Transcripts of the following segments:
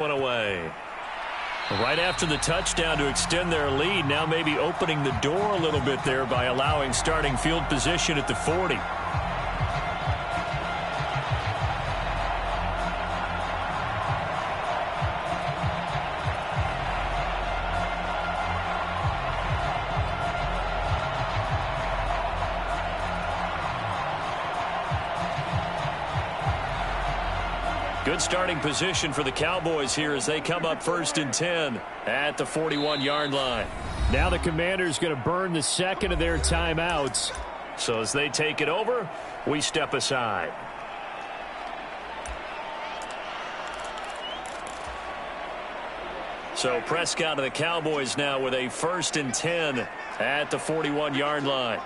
one away. Right after the touchdown to extend their lead, now maybe opening the door a little bit there by allowing starting field position at the 40. Good starting position for the Cowboys here as they come up 1st and 10 at the 41-yard line. Now the Commanders going to burn the second of their timeouts. So as they take it over, we step aside. So Prescott of the Cowboys now with a 1st and 10 at the 41-yard line.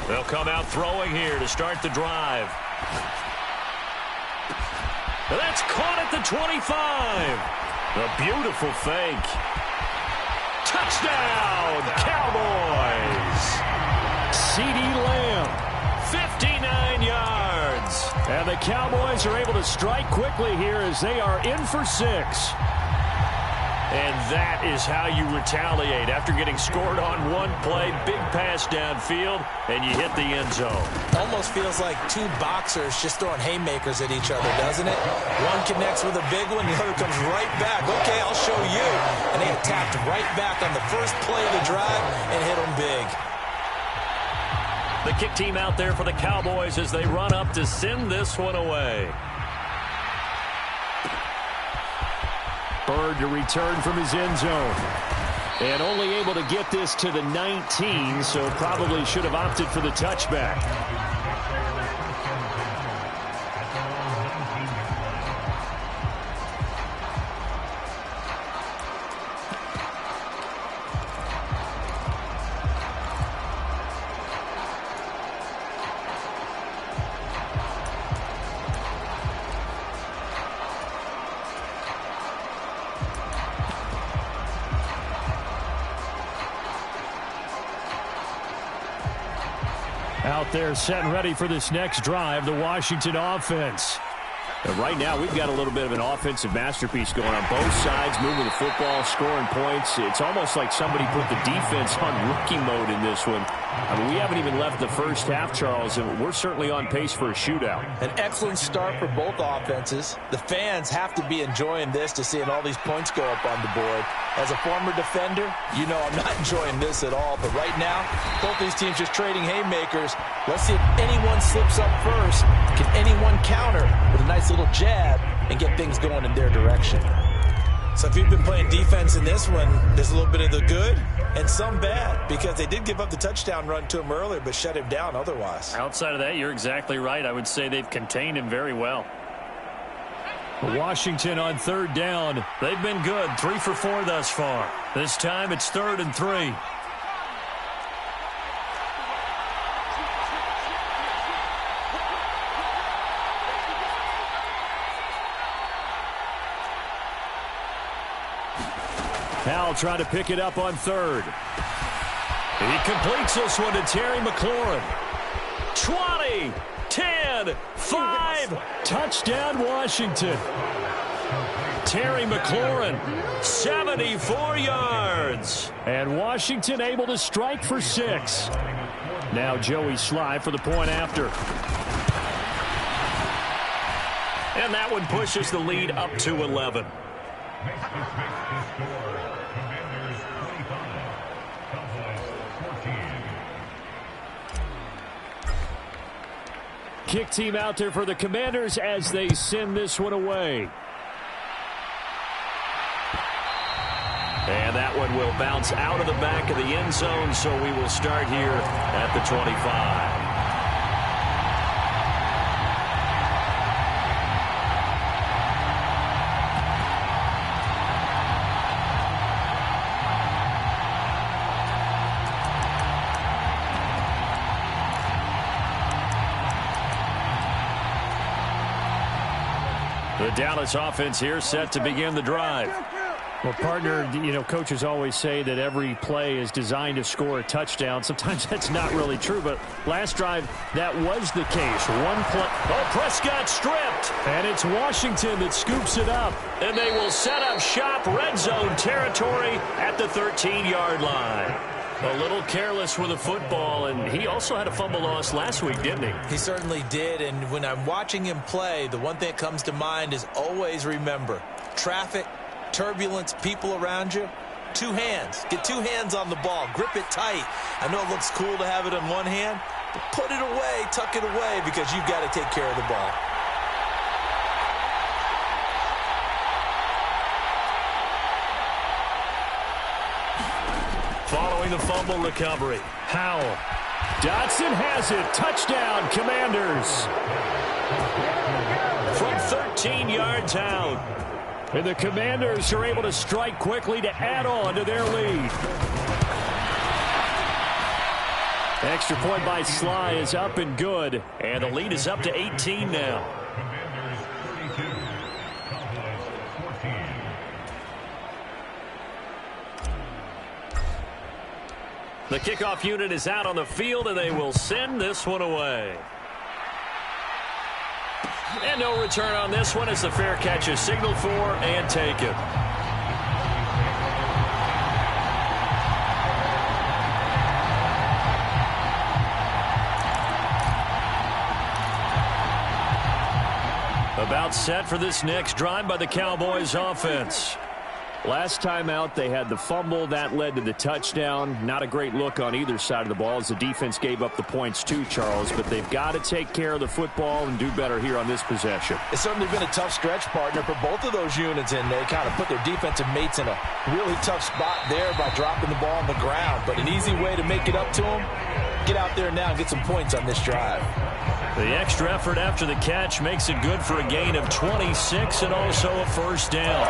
They'll come out throwing here to start the drive. That's caught at the 25. A beautiful fake. Touchdown, Cowboys. CeeDee Lamb, 59 yards. And the Cowboys are able to strike quickly here as they are in for 6. And that is how you retaliate after getting scored on one play. Big pass downfield, and you hit the end zone. Almost feels like two boxers just throwing haymakers at each other, doesn't it? One connects with a big one, the other comes right back. Okay, I'll show you. And they attacked right back on the first play of the drive and hit them big. The kick team out there for the Cowboys as they run up to send this one away. Bird to return from his end zone. And only able to get this to the 19, so probably should have opted for the touchback. Out there set and ready for this next drive, the Washington offense. And right now, we've got a little bit of an offensive masterpiece going on both sides, moving the football, scoring points. It's almost like somebody put the defense on rookie mode in this one. I mean, we haven't even left the first half, Charles, and we're certainly on pace for a shootout. An excellent start for both offenses. The fans have to be enjoying this to seeing all these points go up on the board. As a former defender, you know I'm not enjoying this at all. But right now, both these teams just trading haymakers. Let's see if anyone slips up first. Can anyone counter with a nice little jab and get things going in their direction? So if you've been playing defense in this one, there's a little bit of the good and some bad, because they did give up the touchdown run to him earlier but shut him down otherwise. Outside of that, you're exactly right. I would say they've contained him very well. Washington on 3rd down. They've been good, 3 for 4 thus far. This time it's 3rd and 3. Howell trying to pick it up on 3rd. He completes this one to Terry McLaurin. 20, 10, 5. Touchdown, Washington. Terry McLaurin, 74 yards. And Washington able to strike for 6. Now Joey Sly for the point after. And that one pushes the lead up to 11. Kick team out there for the Commanders as they send this one away. And that one will bounce out of the back of the end zone, so we will start here at the 25. The Dallas offense here set to begin the drive. Well, partner, you know, coaches always say that every play is designed to score a touchdown. Sometimes that's not really true, but last drive, that was the case. One play. Oh, Prescott stripped. And it's Washington that scoops it up. And they will set up shop, red zone territory at the 13-yard line. A little careless with the football, and he also had a fumble loss last week, didn't he? He certainly did, and when I'm watching him play, the one thing that comes to mind is always remember, traffic, turbulence, people around you, two hands. Get two hands on the ball. Grip it tight. I know it looks cool to have it in one hand, but put it away, tuck it away, because you've got to take care of the ball. Following the fumble recovery, Howell. Dotson has it. Touchdown, Commanders. From 13 yards out. And the Commanders are able to strike quickly to add on to their lead. Extra point by Sly is up and good. And the lead is up to 18 now. The kickoff unit is out on the field, and they will send this one away. And no return on this one as the fair catch is signaled for and taken. About set for this next drive by the Cowboys offense. Last time out, they had the fumble. That led to the touchdown. Not a great look on either side of the ball as the defense gave up the points too, Charles. But they've got to take care of the football and do better here on this possession. It's certainly been a tough stretch, partner, for both of those units, and they kind of put their defensive mates in a really tough spot there by dropping the ball on the ground. But an easy way to make it up to them, get out there now and get some points on this drive. The extra effort after the catch makes it good for a gain of 26 and also a first down.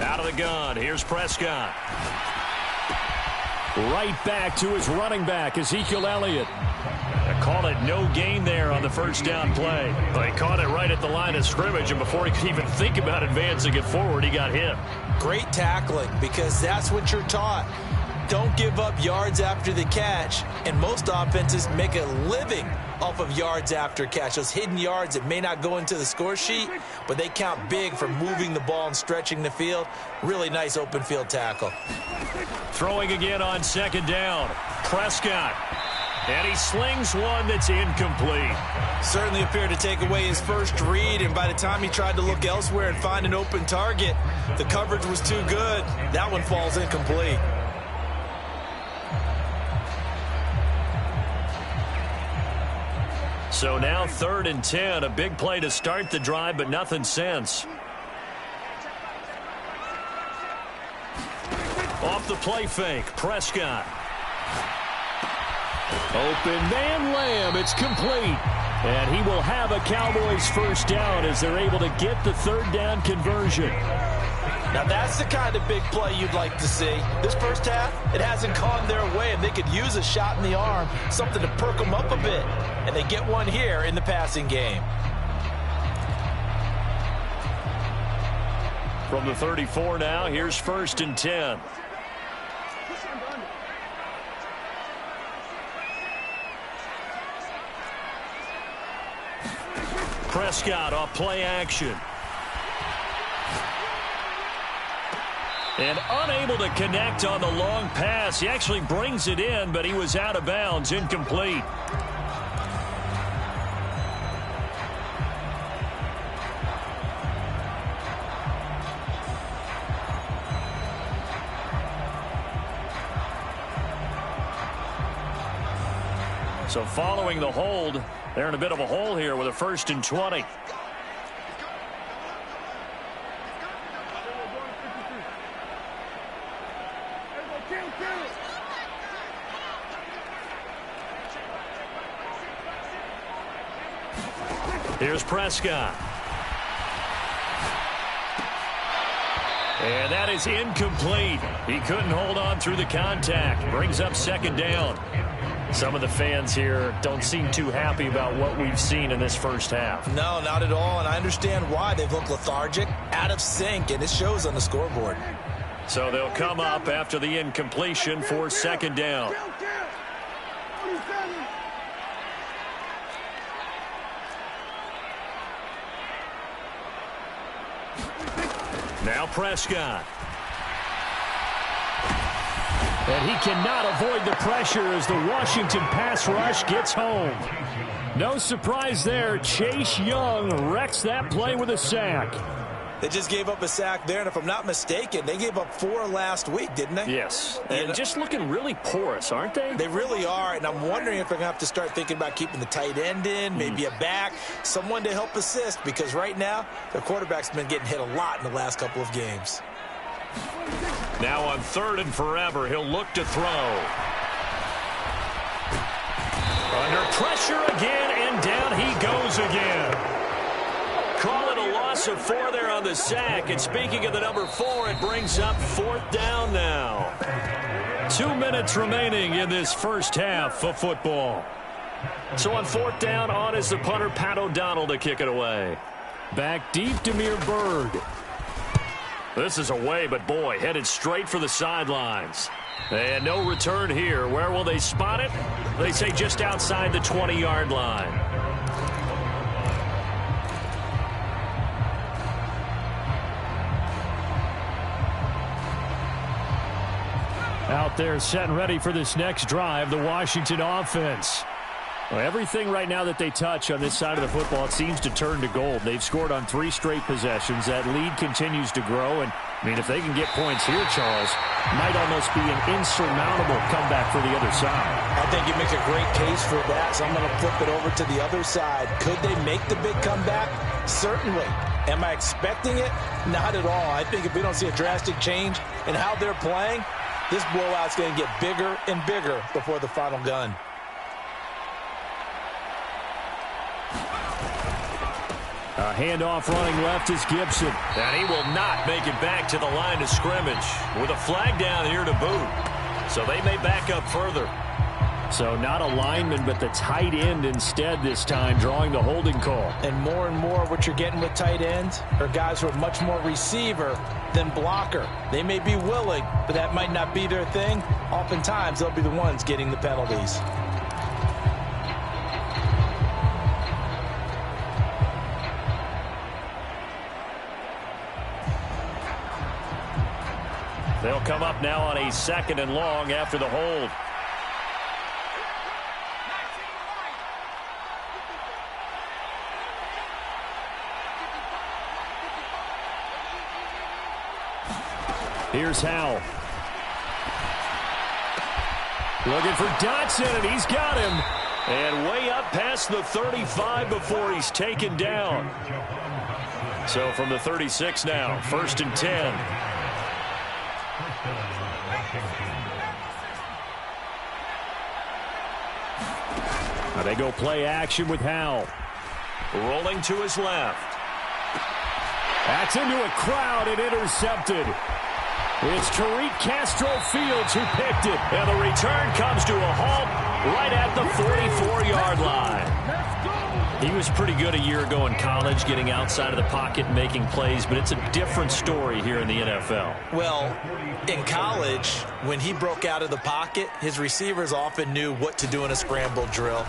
Out of the gun, here's Prescott. Right back to his running back, Ezekiel Elliott. They called it no gain there on the first down play. They caught it right at the line of scrimmage, and before he could even think about advancing it forward, he got hit. Great tackling, because that's what you're taught. Don't give up yards after the catch, and most offenses make a living off of yards after catch. Those hidden yards that may not go into the score sheet, but they count big for moving the ball and stretching the field. Really nice open field tackle. Throwing again on second down. Prescott. And he slings one that's incomplete. Certainly appeared to take away his first read, and by the time he tried to look elsewhere and find an open target, the coverage was too good. That one falls incomplete. So now 3rd and 10, a big play to start the drive, but nothing since. Off the play fake, Prescott. Open man Lamb, it's complete. And he will have a Cowboys first down as they're able to get the 3rd down conversion. Now that's the kind of big play you'd like to see. This first half, it hasn't gone their way, and they could use a shot in the arm, something to perk them up a bit. And they get one here in the passing game. From the 34 now, here's 1st and 10. Prescott off play action. And unable to connect on the long pass. He actually brings it in, but he was out of bounds, incomplete. So following the hold, they're in a bit of a hole here with a 1st and 20. Here's Prescott. And that is incomplete. He couldn't hold on through the contact. Brings up second down. Some of the fans here don't seem too happy about what we've seen in this first half. No, not at all, and I understand why. They've looked lethargic, out of sync, and it shows on the scoreboard. So they'll come up after the incompletion for second down. Now Prescott. And he cannot avoid the pressure as the Washington pass rush gets home. No surprise there. Chase Young wrecks that play with a sack. They just gave up a sack there, and if I'm not mistaken, they gave up 4 last week, didn't they? Yes, and just looking really porous, aren't they? They really are, and I'm wondering if they're going to have to start thinking about keeping the tight end in, maybe a back, someone to help assist, because right now, their quarterback's been getting hit a lot in the last couple of games. Now on 3rd and forever, he'll look to throw. Under pressure again, and down he goes again. Call it a loss of 4 there on the sack. And speaking of the number 4, it brings up 4th down now. 2 minutes remaining in this first half of football. So on 4th down, on is the punter, Pat O'Donnell, to kick it away. Back deep, Demir Bird. This is away, but boy, headed straight for the sidelines. And no return here. Where will they spot it? They say just outside the 20-yard line. Out there set and ready for this next drive, the Washington offense. Well, everything right now that they touch on this side of the football, it seems to turn to gold. They've scored on 3 straight possessions. That lead continues to grow. And, I mean, if they can get points here, Charles, might almost be an insurmountable comeback for the other side. I think you make a great case for that, so I'm going to flip it over to the other side. Could they make the big comeback? Certainly. Am I expecting it? Not at all. I think if we don't see a drastic change in how they're playing, this blowout's going to get bigger and bigger before the final gun. A handoff running left is Gibson. And he will not make it back to the line of scrimmage with a flag down here to boot. So they may back up further. So not a lineman, but the tight end instead this time, drawing the holding call. And more what you're getting with tight ends are guys who are much more receiver than blocker. They may be willing, but that might not be their thing. Oftentimes, they'll be the ones getting the penalties. They'll come up now on a 2nd and long after the hold. Here's Howell. Looking for Dotson, and he's got him. And way up past the 35 before he's taken down. So from the 36 now, 1st and 10. Now they go play action with Howell. Rolling to his left. That's into a crowd and intercepted. It's Tariq Castro-Fields who picked it. And the return comes to a halt right at the 44-yard line. He was pretty good a year ago in college, getting outside of the pocket and making plays, but it's a different story here in the NFL. Well, in college, when he broke out of the pocket, his receivers often knew what to do in a scramble drill.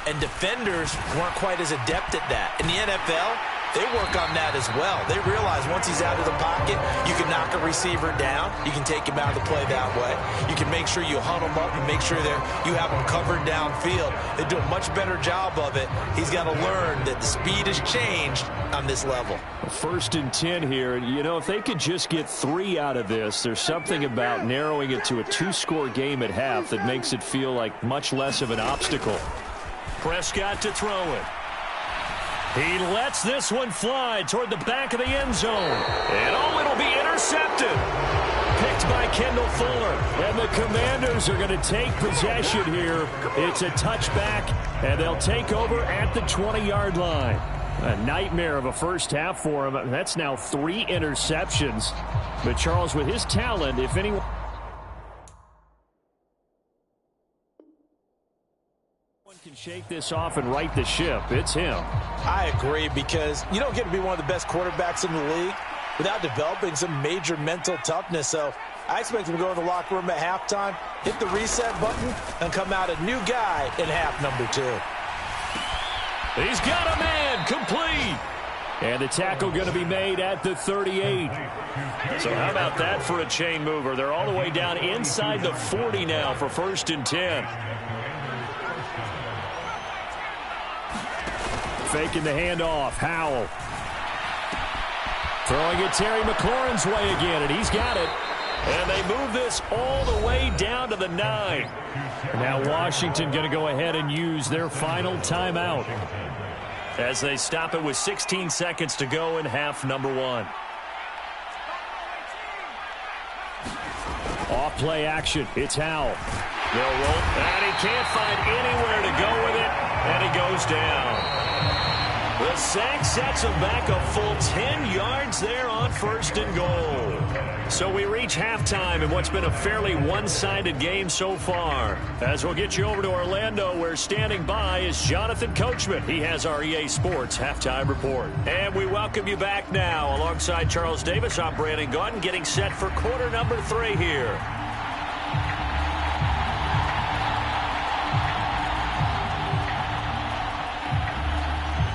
And defenders weren't quite as adept at that. In the NFL, they work on that as well. They realize once he's out of the pocket, you can knock a receiver down. You can take him out of the play that way. You can make sure you hunt him up and make sure that you have him covered downfield. They do a much better job of it. He's got to learn that the speed has changed on this level. 1st and 10 here. You know, if they could just get 3 out of this, there's something about narrowing it to a 2-score game at half that makes it feel like much less of an obstacle. Prescott to throw it. He lets this one fly toward the back of the end zone. And oh, it'll be intercepted. Picked by Kendall Fuller. And the Commanders are going to take possession here. It's a touchback, and they'll take over at the 20-yard line. A nightmare of a first half for him. That's now 3 interceptions. But Charles, with his talent, if anyone can shake this off and right the ship, it's him. I agree, because you don't get to be one of the best quarterbacks in the league without developing some major mental toughness. So I expect him to go in the locker room at halftime, hit the reset button, and come out a new guy in half number 2. He's got a man, complete. And the tackle going to be made at the 38. So how about that for a chain mover? They're all the way down inside the 40 now for 1st and 10. Faking the handoff, Howell. Throwing it Terry McLaurin's way again, and he's got it. And they move this all the way down to the 9. Now Washington going to go ahead and use their final timeout as they stop it with 16 seconds to go in half number 1. Off play action. It's Howell. They'll roll, and he can't find anywhere to go with it, and he goes down. The sack sets him back a full 10 yards there on 1st and goal. So we reach halftime in what's been a fairly one-sided game so far. As we'll get you over to Orlando, where standing by is Jonathan Coachman. He has our EA Sports Halftime Report. And we welcome you back now. Alongside Charles Davis, I'm Brandon Gaudin, getting set for quarter number 3 here.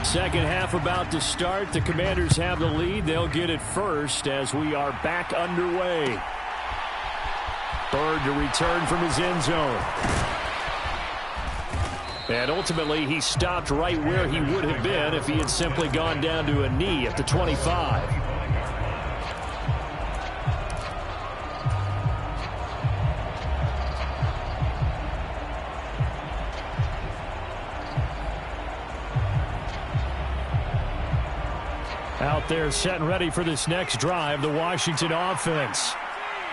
Second half about to start. The Commanders have the lead. They'll get it first as we are back underway. Bird to return from his end zone. And ultimately, he stopped right where he would have been if he had simply gone down to a knee at the 25. Out there set and ready for this next drive, the Washington offense.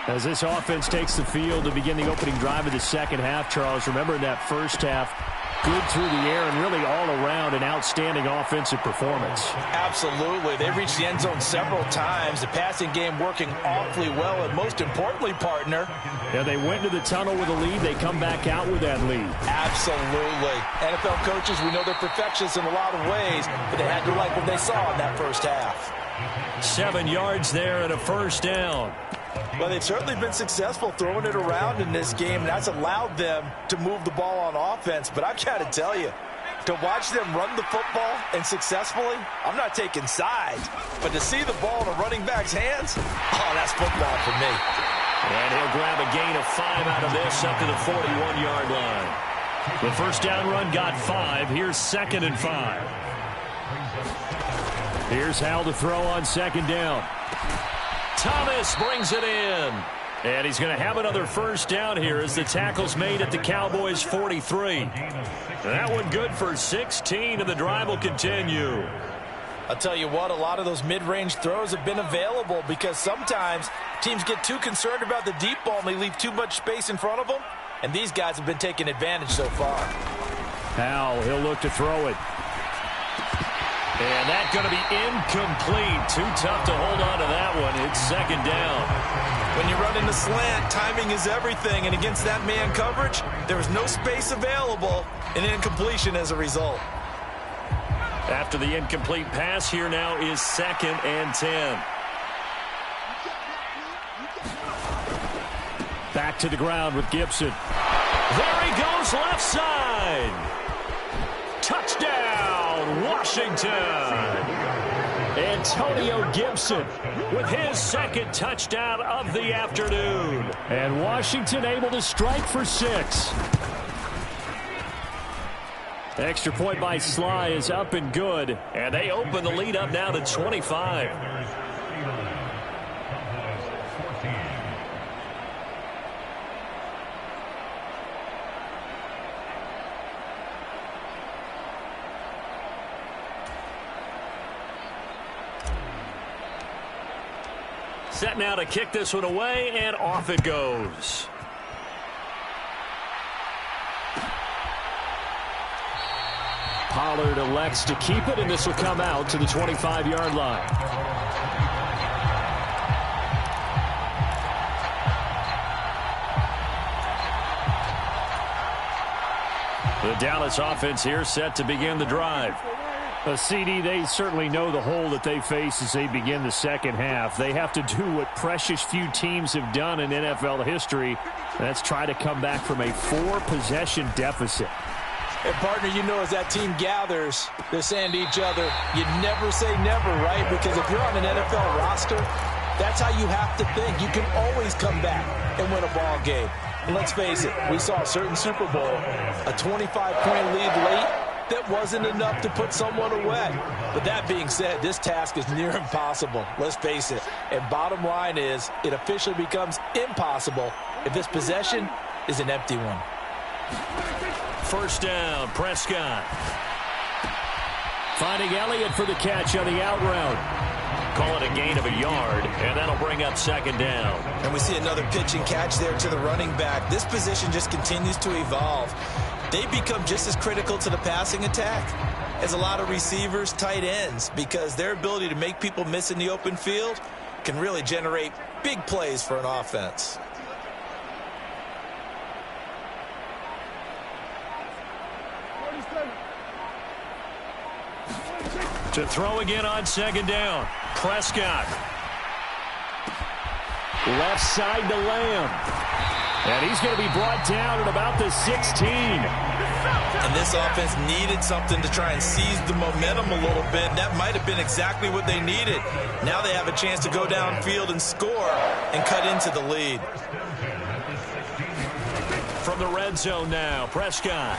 As this offense takes the field to begin the opening drive of the second half, Charles, remember in that first half, good through the air and really all around an outstanding offensive performance. Absolutely. They reached the end zone several times. The passing game working awfully well, and most importantly, partner. Yeah, they went to the tunnel with a lead. They come back out with that lead. Absolutely. NFL coaches, we know they're perfectionists in a lot of ways, but they had to like what they saw in that first half. 7 yards there and a first down. Well, they've certainly been successful throwing it around in this game, and that's allowed them to move the ball on offense. But I've got to tell you, to watch them run the football and successfully, I'm not taking sides. But to see the ball in a running back's hands, oh, that's football for me. And he'll grab a gain of 5 out of this up to the 41-yard line. The first down run got 5. Here's 2nd and 5. Here's Howell to throw on 2nd down. Thomas brings it in. And he's going to have another first down here as the tackle's made at the Cowboys' 43. That one good for 16, and the drive will continue. I'll tell you what, a lot of those mid-range throws have been available because sometimes teams get too concerned about the deep ball and they leave too much space in front of them, and these guys have been taking advantage so far. Howell, he'll look to throw it. And that's going to be incomplete. Too tough to hold on to that one. It's 2nd down. When you run in the slant, timing is everything, and against that man coverage, there was no space available, and incompletion as a result. After the incomplete pass, here now is 2nd and 10. Back to the ground with Gibson. There he goes, left side. Touchdown, Washington. Antonio Gibson with his 2nd touchdown of the afternoon. And Washington able to strike for 6. Extra point by Sly is up and good. And they open the lead up now to 25. Set now to kick this one away, and off it goes. Pollard elects to keep it, and this will come out to the 25-yard line. The Dallas offense here set to begin the drive. CD, they certainly know the hole that they face as they begin the second half. They have to do what precious few teams have done in NFL history. That's try to come back from a 4-possession deficit. And, partner, you know, as that team gathers, they're saying to each other, you never say never, right? Because if you're on an NFL roster, that's how you have to think. You can always come back and win a ball game. And let's face it, we saw a certain Super Bowl, a 25-point lead late, that wasn't enough to put someone away. But that being said, this task is near impossible. Let's face it. And bottom line is, it officially becomes impossible if this possession is an empty one. First down, Prescott. Finding Elliott for the catch on the out route. Call it a gain of a yard, and that'll bring up second down. And we see another pitch and catch there to the running back. This position just continues to evolve. They become just as critical to the passing attack as a lot of receivers, tight ends, because their ability to make people miss in the open field can really generate big plays for an offense. To throw again on second down. Prescott. Left side to Lamb. And he's going to be brought down at about the 16. And this offense needed something to try and seize the momentum a little bit. That might have been exactly what they needed. Now they have a chance to go downfield and score and cut into the lead. From the red zone now, Prescott.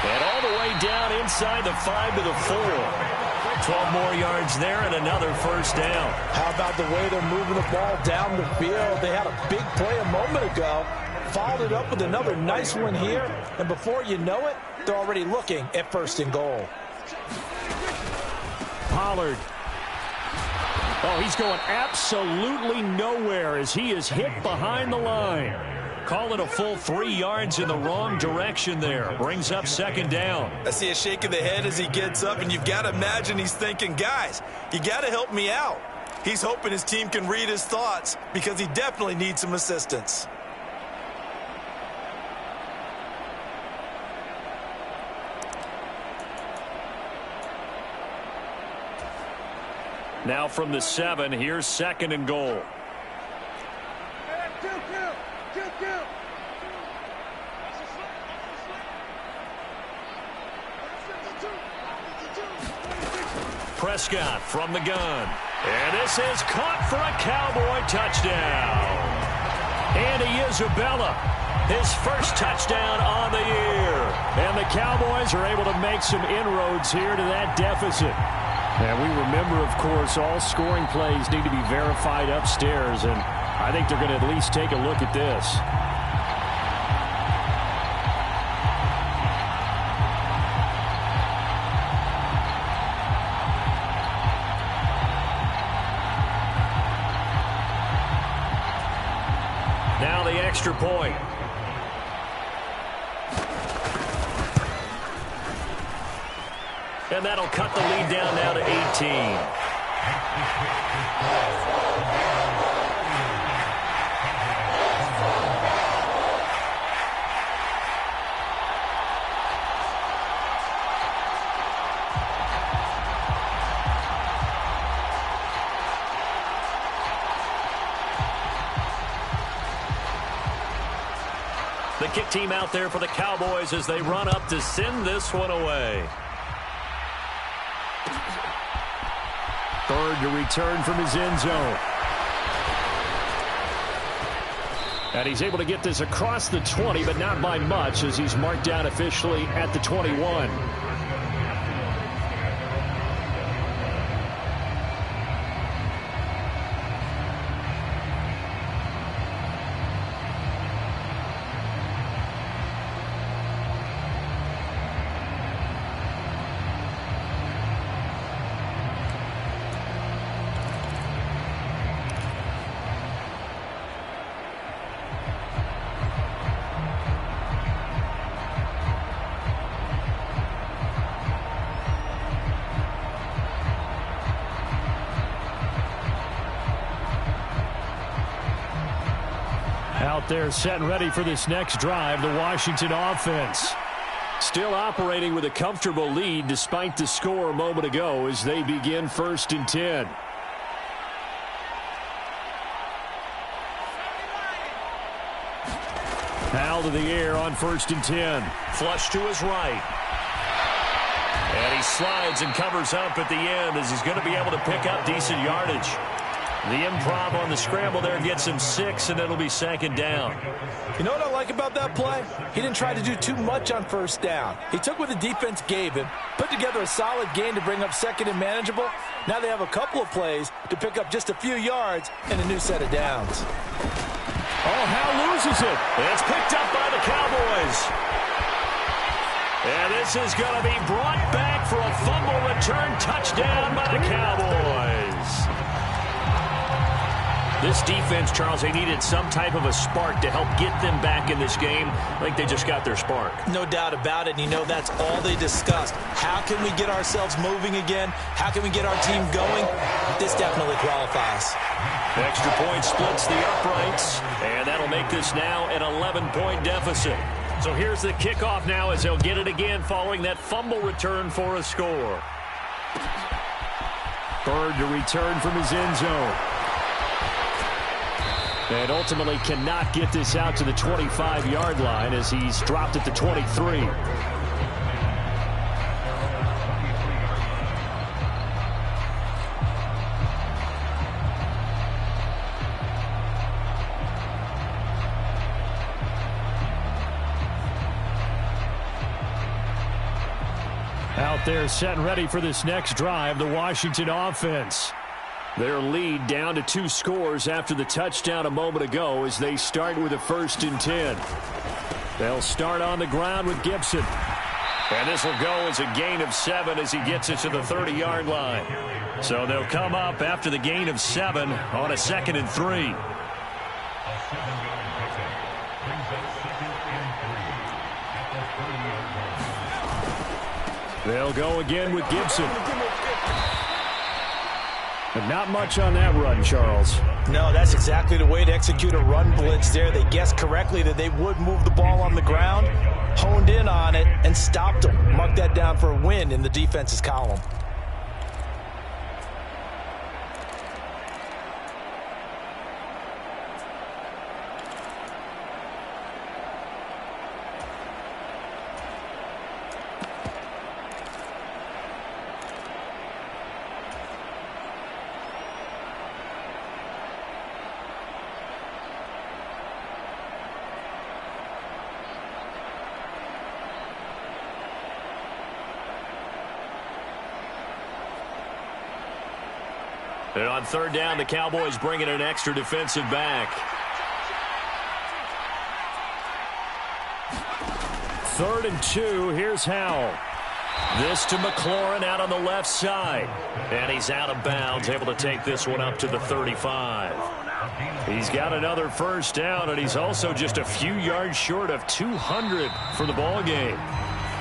And all the way down inside the 5 to the 4. 12 more yards there and another first down. How about the way they're moving the ball down the field? They had a big play a moment ago, followed it up with another nice one here, and before you know it, they're already looking at first and goal. Pollard. Oh, he's going absolutely nowhere as he is hit behind the line. Call it a full 3 yards in the wrong direction there. Brings up second down. I see a shake of the head as he gets up, and you've got to imagine he's thinking, guys, you got to help me out. He's hoping his team can read his thoughts because he definitely needs some assistance. Now from the 7, here's second and goal. Prescott from the gun. And this is caught for a Cowboy touchdown. Andy Isabella, his first touchdown on the year. And the Cowboys are able to make some inroads here to that deficit. And we remember, of course, all scoring plays need to be verified upstairs. And I think they're going to at least take a look at this. Now the extra point. And that'll cut the lead down now to 18. The kick team out there for the Cowboys as they run up to send this one away. Third to return from his end zone. And he's able to get this across the 20, but not by much as he's marked down officially at the 21. Out there set and ready for this next drive, the Washington offense. Still operating with a comfortable lead despite the score a moment ago as they begin 1st and 10. Howell to the air on 1st and 10. Flush to his right. And he slides and covers up at the end as he's going to be able to pick up decent yardage. The improv on the scramble there gets him 6, and it'll be 2nd down. You know what I like about that play? He didn't try to do too much on 1st down. He took what the defense gave him, put together a solid gain to bring up 2nd and manageable. Now they have a couple of plays to pick up just a few yards and a new set of downs. Oh, Howell loses it. It's picked up by the Cowboys. And this is going to be brought back for a fumble return touchdown by the Cowboys. This defense, Charles, they needed some type of a spark to help get them back in this game. I think they just got their spark. No doubt about it. And you know that's all they discussed. How can we get ourselves moving again? How can we get our team going? This definitely qualifies. Extra point splits the uprights, and that'll make this now an 11-point deficit. So here's the kickoff now as they'll get it again following that fumble return for a score. Bird to return from his end zone. And ultimately cannot get this out to the 25-yard line as he's dropped at the 23. Out there set and ready for this next drive, the Washington offense. Their lead down to 2 scores after the touchdown a moment ago as they start with a 1st and 10. They'll start on the ground with Gibson. And this will go as a gain of 7 as he gets it to the 30-yard line. So they'll come up after the gain of 7 on a 2nd and 3. They'll go again with Gibson. But not much on that run, Charles. No, that's exactly the way to execute a run blitz there. They guessed correctly that they would move the ball on the ground, honed in on it, and stopped them. Mark that down for a win in the defense's column. And on 3rd down, the Cowboys bring in an extra defensive back. 3rd and 2, here's Howell. This to McLaurin out on the left side. And he's out of bounds, able to take this one up to the 35. He's got another 1st down, and he's also just a few yards short of 200 for the ball game.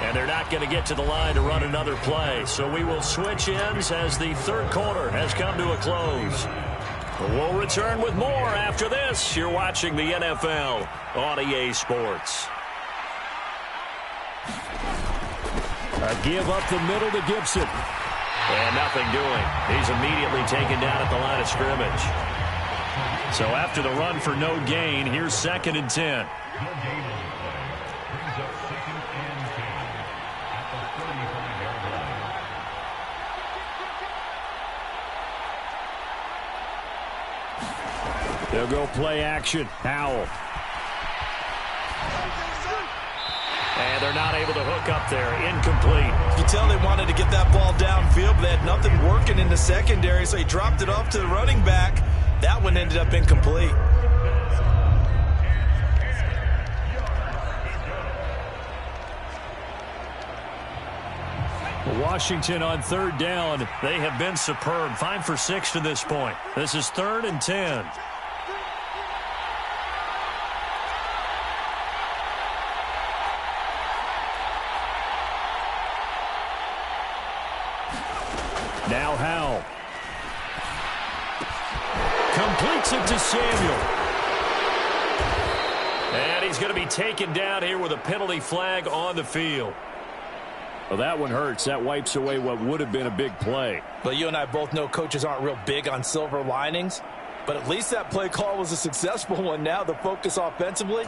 And they're not going to get to the line to run another play. So we will switch ends as the 3rd quarter has come to a close. We'll return with more after this. You're watching the NFL on EA Sports. A give up the middle to Gibson. And nothing doing. He's immediately taken down at the line of scrimmage. So after the run for no gain, here's 2nd and 10. They'll go play action. Howell. And they're not able to hook up there. Incomplete. You tell they wanted to get that ball downfield, but they had nothing working in the secondary, so he dropped it off to the running back. That one ended up incomplete. Washington on 3rd down. They have been superb. 5 for 6 to this point. This is 3rd and 10. Now Howell. Completes it to Samuel. And he's going to be taken down here with a penalty flag on the field. Well, that one hurts. That wipes away what would have been a big play. But you and I both know coaches aren't real big on silver linings. But at least that play call was a successful one. Now the focus offensively,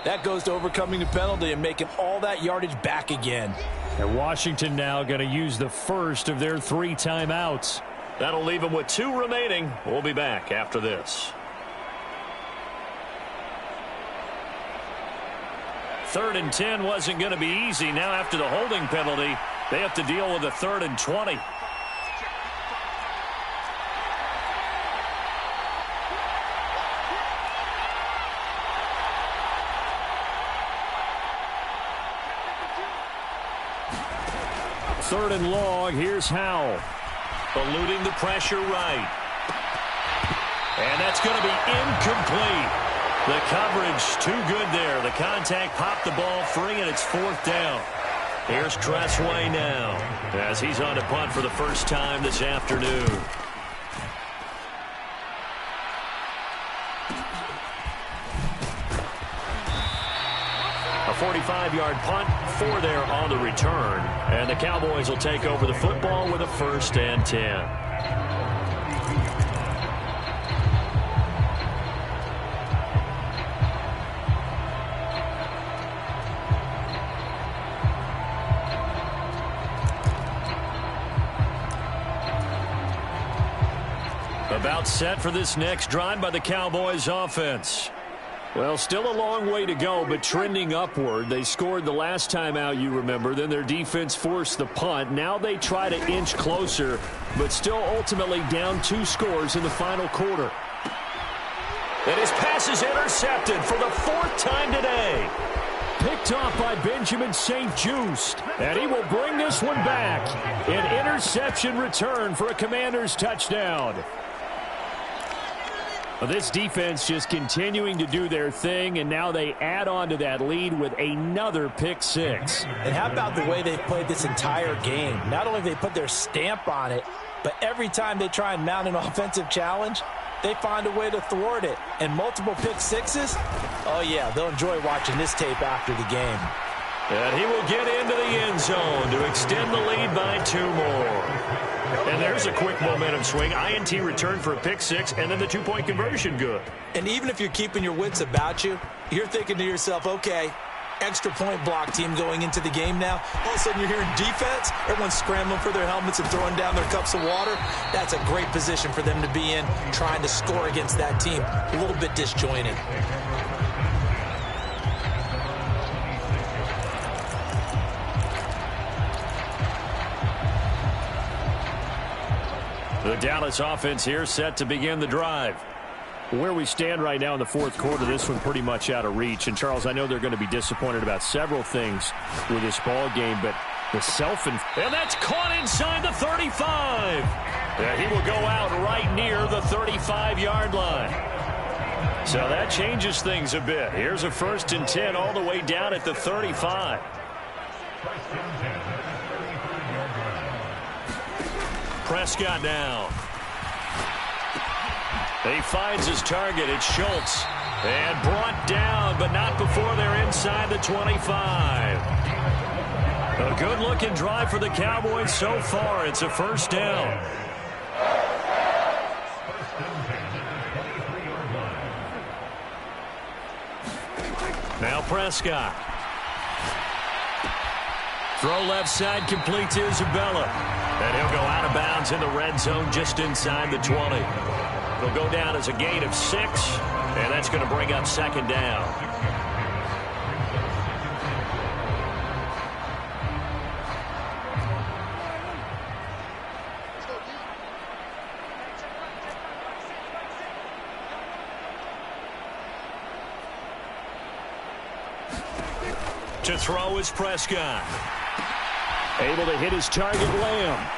that goes to overcoming the penalty and making all that yardage back again. And Washington now going to use the first of their 3 timeouts. That'll leave them with 2 remaining. We'll be back after this. 3rd and 10 wasn't going to be easy. Now after the holding penalty, they have to deal with a 3rd and 20. Third and long. Here's Howell. Eluding the pressure right. And that's going to be incomplete. The coverage too good there. The contact popped the ball free, and it's 4th down. Here's Tressway now as he's on to punt for the first time this afternoon. A 45-yard punt, 4 there on the return. And the Cowboys will take over the football with a 1st and 10. About set for this next drive by the Cowboys offense. Well, still a long way to go, but trending upward. They scored the last time out, you remember. Then their defense forced the punt. Now they try to inch closer, but still ultimately down 2 scores in the final quarter. And his pass is intercepted for the 4th time today. Picked off by Benjamin St-Juste. And he will bring this one back. An interception return for a Commanders touchdown. Well, this defense just continuing to do their thing, and now they add on to that lead with another pick 6. And how about the way they've played this entire game? Not only have they put their stamp on it, but every time they try and mount an offensive challenge, they find a way to thwart it. And multiple pick 6s, oh yeah, they'll enjoy watching this tape after the game. And he will get into the end zone to extend the lead by 2 more. And there's a quick momentum swing. INT return for a pick 6, and then the 2-point conversion good. And even if you're keeping your wits about you, you're thinking to yourself, okay, extra point block team going into the game now. All of a sudden you're hearing defense. Everyone's scrambling for their helmets and throwing down their cups of water. That's a great position for them to be in, trying to score against that team. A little bit disjointed. The Dallas offense here set to begin the drive. Where we stand right now in the 4th quarter, this one pretty much out of reach. And, Charles, I know they're going to be disappointed about several things with this ball game, but the and that's caught inside the 35. Yeah, he will go out right near the 35-yard line. So that changes things a bit. Here's a 1st and 10 all the way down at the 35. Prescott now. He finds his target. It's Schultz. And brought down, but not before they're inside the 25. A good-looking drive for the Cowboys so far. It's a 1st down. Now Prescott. Throw left side, complete to Isabella. And he'll go out of bounds in the red zone just inside the 20. It'll go down as a gain of 6, and that's going to bring up 2nd down. To throw is Prescott. Able to hit his target, Lamb.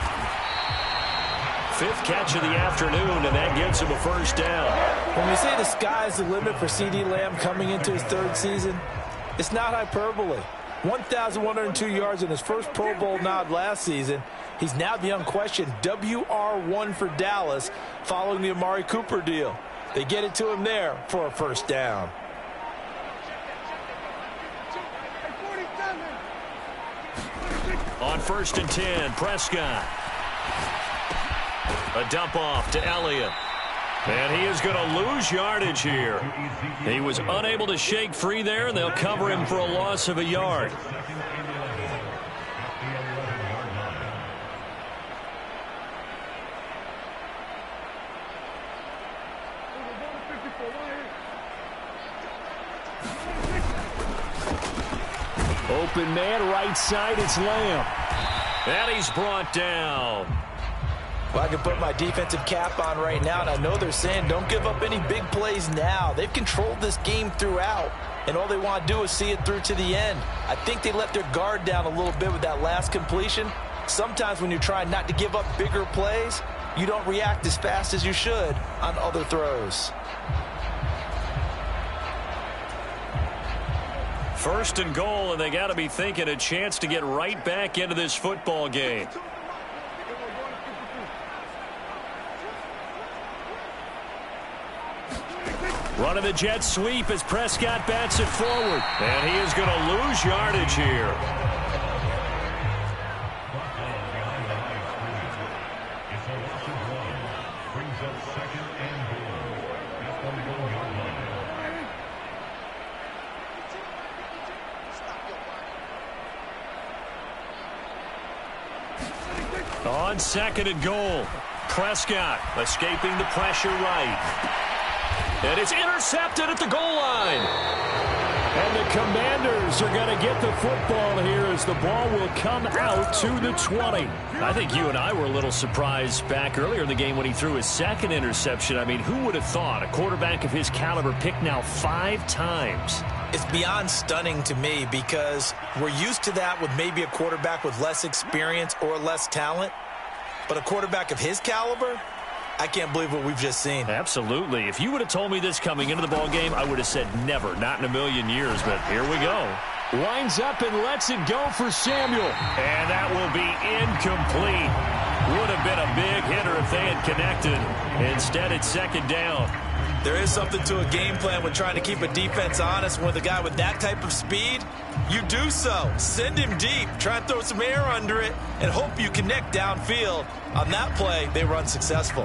5th catch of the afternoon, and that gets him a 1st down. When we say the sky's the limit for C.D. Lamb coming into his 3rd season, it's not hyperbole. 1,102 yards in his first Pro Bowl nod last season. He's now the unquestioned WR1 for Dallas following the Amari Cooper deal. They get it to him there for a 1st down. On 1st and 10, Prescott. A dump off to Elliott. And he is going to lose yardage here. He was unable to shake free there, and they'll cover him for a loss of a yard. Open man, right side, it's Lamb. And he's brought down. Well, I can put my defensive cap on right now, and I know they're saying don't give up any big plays now. They've controlled this game throughout, and all they want to do is see it through to the end. I think they let their guard down a little bit with that last completion. Sometimes when you're trying not to give up bigger plays, you don't react as fast as you should on other throws. 1st and goal, and they got to be thinking a chance to get right back into this football game. Running the jet sweep as Prescott bats it forward. And he is going to lose yardage here. On 2nd and goal, Prescott escaping the pressure right. And it's intercepted at the goal line. And the Commanders are going to get the football here as the ball will come out to the 20. I think you and I were a little surprised back earlier in the game when he threw his 2nd interception. I mean, who would have thought a quarterback of his caliber picked now 5 times? It's beyond stunning to me because we're used to that with maybe a quarterback with less experience or less talent. But a quarterback of his caliber, I can't believe what we've just seen. Absolutely. If you would have told me this coming into the ball game, I would have said never, not in a million years. But here we go. Winds up and lets it go for Samuel. And that will be incomplete. Would have been a big hitter if they had connected. Instead, it's 2nd down. There is something to a game plan when trying to keep a defense honest. With a guy with that type of speed, you do so. Send him deep. Try and throw some air under it and hope you connect downfield. On that play, they were unsuccessful.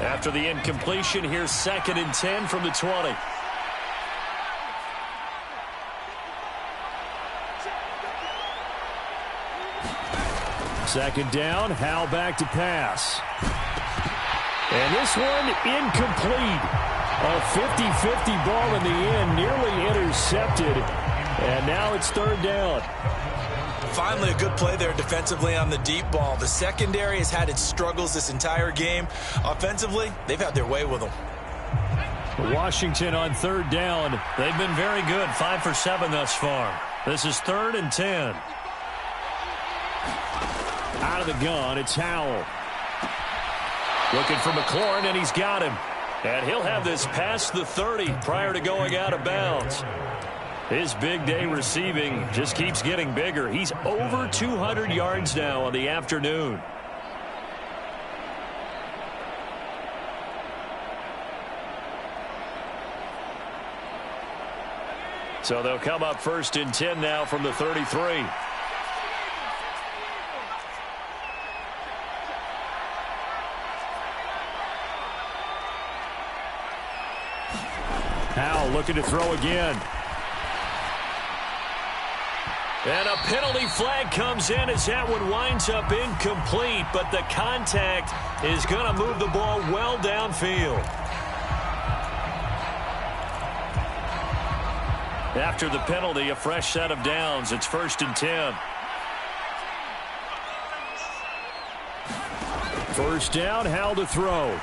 After the incompletion, here's 2nd and 10 from the 20. Second down, Howell back to pass. And this one incomplete. A 50-50 ball in the end, nearly intercepted. And now it's 3rd down. Finally, a good play there defensively on the deep ball. The secondary has had its struggles this entire game. Offensively, they've had their way with them. Washington on 3rd down. They've been very good, 5 for 7 thus far. This is 3rd and 10. Out of the gun, it's Howell. Looking for McLaurin, and he's got him. And he'll have this past the 30 prior to going out of bounds. His big day receiving just keeps getting bigger. He's over 200 yards now on the afternoon. So they'll come up 1st and 10 now from the 33. Howell looking to throw again. And a penalty flag comes in as that one winds up incomplete, but the contact is going to move the ball well downfield. After the penalty, a fresh set of downs. It's 1st and 10. 1st down, Howell to throw.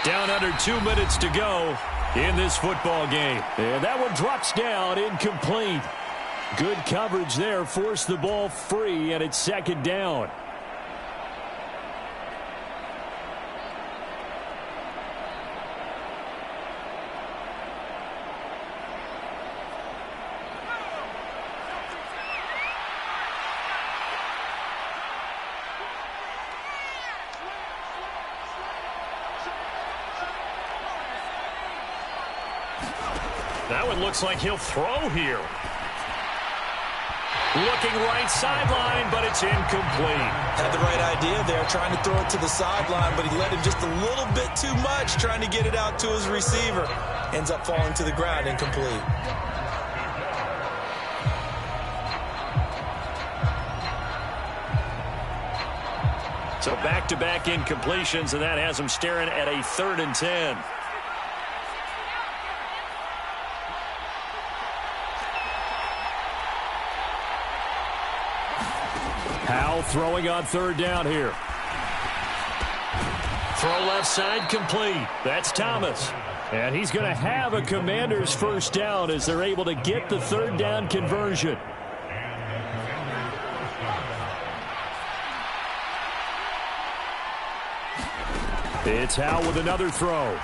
Down under 2 minutes to go in this football game. And that one drops down, incomplete. Good coverage there, forced the ball free, and it's 2nd down. That one looks like he'll throw here. Looking right sideline, but it's incomplete. Had the right idea there, trying to throw it to the sideline, but he let him just a little bit too much, trying to get it out to his receiver. Ends up falling to the ground, incomplete. So back-to-back incompletions, and that has him staring at a 3rd and 10. Powell throwing on 3rd down here. Throw left side complete. That's Thomas. And he's going to have a Commanders 1st down as they're able to get the 3rd down conversion. It's Howell with another throw.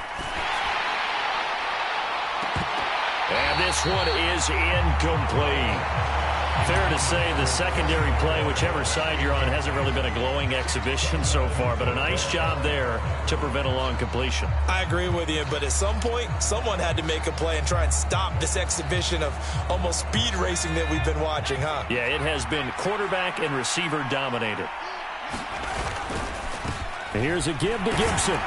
And this one is incomplete. Fair to say the secondary play, whichever side you're on, hasn't really been a glowing exhibition so far, but a nice job there to prevent a long completion. I agree with you, but at some point, someone had to make a play and try and stop this exhibition of almost speed racing that we've been watching, huh? Yeah, it has been quarterback and receiver dominated. And here's a give to Gibson.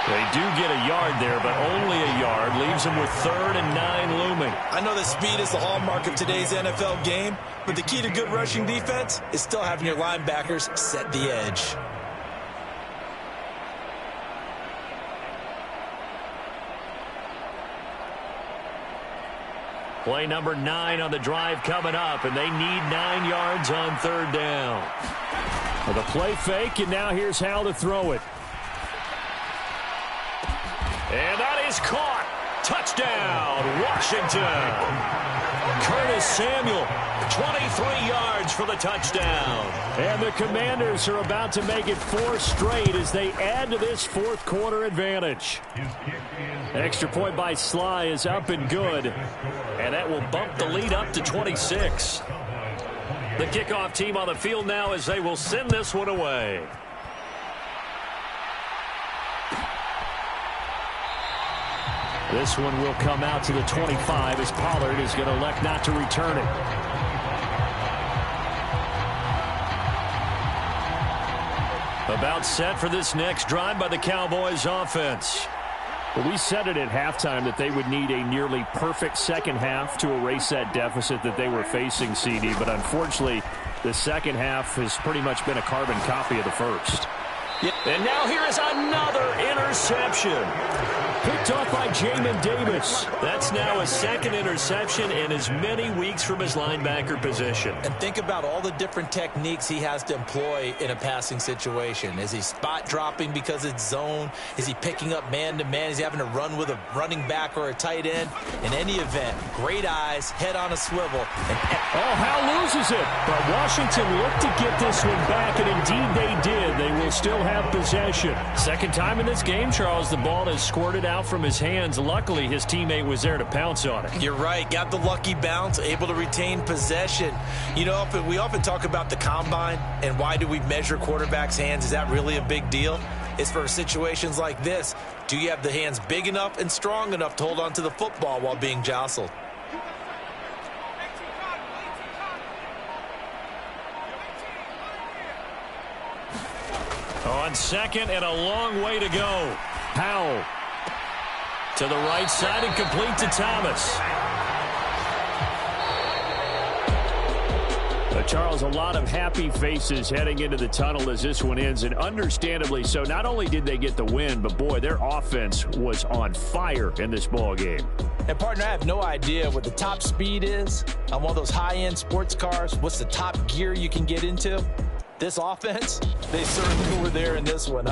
They do get a yard there, but only a yard. Leaves them with 3rd and 9 looming. I know that speed is the hallmark of today's NFL game, but the key to good rushing defense is still having your linebackers set the edge. Play number 9 on the drive coming up, and they need 9 yards on 3rd down. With a play fake, and now here's Howell to throw it. And that is caught. Touchdown, Washington. Curtis Samuel, 23 yards for the touchdown. And the Commanders are about to make it 4 straight as they add to this 4th quarter advantage. Extra point by Sly is up and good. And that will bump the lead up to 26. The kickoff team on the field now as they will send this one away. This one will come out to the 25 as Pollard is going to elect not to return it. About set for this next drive by the Cowboys offense. Well, we said it at halftime that they would need a nearly perfect second half to erase that deficit that they were facing, CD. But unfortunately, the second half has pretty much been a carbon copy of the first. Yeah. And now here is another interception. Picked off by Jamin Davis. That's now his 2nd interception in as many weeks from his linebacker position. And think about all the different techniques he has to employ in a passing situation. Is he spot dropping because it's zone? Is he picking up man-to-man? Is he having to run with a running back or a tight end? In any event, great eyes, head on a swivel. Howell loses it. But Washington looked to get this one back, and indeed they did. They will still have possession. 2nd time in this game, Charles, the ball has squirted out from his hands. Luckily, his teammate was there to pounce on it. You're right. Got the lucky bounce, able to retain possession. You know, we often talk about the combine and why do we measure quarterbacks' hands? Is that really a big deal? It's for situations like this. Do you have the hands big enough and strong enough to hold on to the football while being jostled? On 2nd and a long way to go. Powell to the right side and complete to Thomas. Charles, a lot of happy faces heading into the tunnel as this one ends, and understandably so. Not only did they get the win, but boy, their offense was on fire in this ball game. And partner, I have no idea what the top speed is on one of those high-end sports cars. What's the top gear you can get into? This offense, they certainly were there in this one.